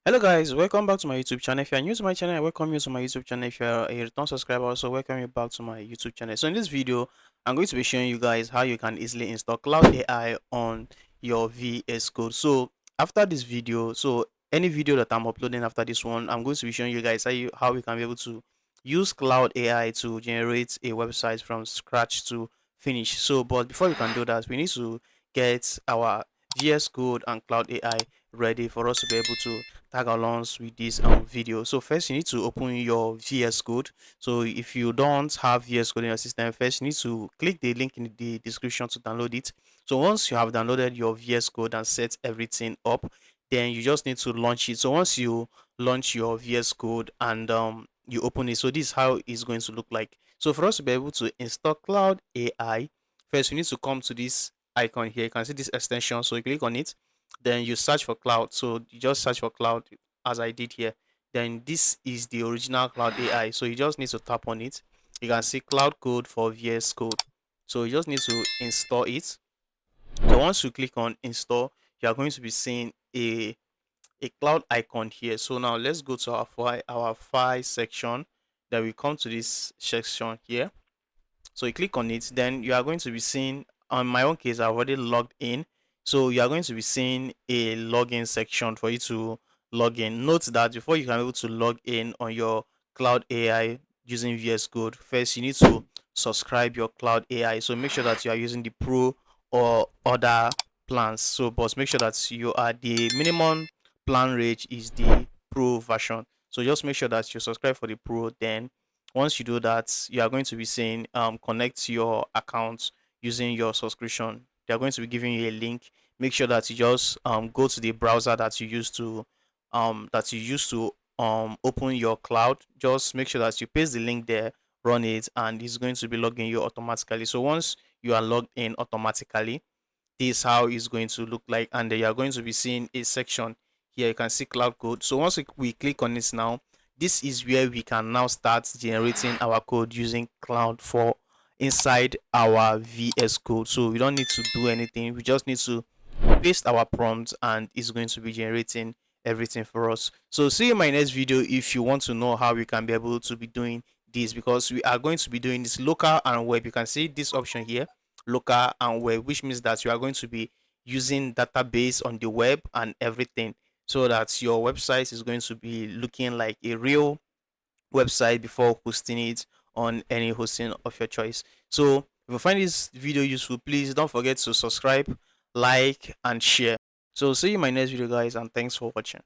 Hello guys, welcome back to my YouTube channel. If you are new to my channel, I welcome you to my YouTube channel. If you are a return subscriber, also welcome you back to my YouTube channel. So in this video, I'm going to be showing you guys how you can easily install Claude AI on your VS Code. So after this video, so any video that I'm uploading after this one, I'm going to be showing you guys how you can be able to use Claude AI to generate a website from scratch to finish. So but before we can do that, we need to get our VS Code and Claude AI ready for us to be able to tag along with this video. So first you need to open your VS Code. So if you don't have VS Code in your system, first you need to click the link in the description to download it. So once you have downloaded your VS Code and set everything up, then you just need to launch it. So once you launch your VS Code and you open it, so this is how it's going to look like. So for us to be able to install Cloud AI, first we need to come to this icon here. You can see this extension, so you click on it, then you search for cloud. So you just search for cloud as I did here. Then this is the original Cloud AI. So you just need to tap on it. You can see Cloud Code for VS Code. So you just need to install it. So once you click on install, you are going to be seeing a cloud icon here. So now let's go to our file section. Then we come to this section here. So you click on it, then you are going to be seeing, on my own case, I've already logged in. So you are going to be seeing a login section for you to log in. Note that before you can be able to log in on your Cloud AI using VS Code, first you need to subscribe your Cloud AI. So make sure that you are using the Pro or other plans. So but make sure that you are the minimum plan rate is the Pro version. So just make sure that you subscribe for the Pro, then once you do that, you are going to be saying connect your account using your subscription. They are going to be giving you a link. Make sure that you just go to the browser that you use to open your cloud. Just make sure that you paste the link there, run it, and it's going to be logging you automatically. So once you are logged in automatically, this is how it's going to look like, and then you are going to be seeing a section here. You can see cloud code. So once we click on this now, this is where we can now start generating our code using cloud for inside our VS Code. So we don't need to do anything, we just need to paste our prompt and it's going to be generating everything for us. So see you in my next video if you want to know how we can be able to be doing this, because we are going to be doing this local and web. You can see this option here, local and web, which means that you are going to be using database on the web and everything, so that your website is going to be looking like a real website before hosting it on any hosting of your choice. So if you find this video useful, please don't forget to subscribe, like, and share. So see you in my next video, guys, and thanks for watching.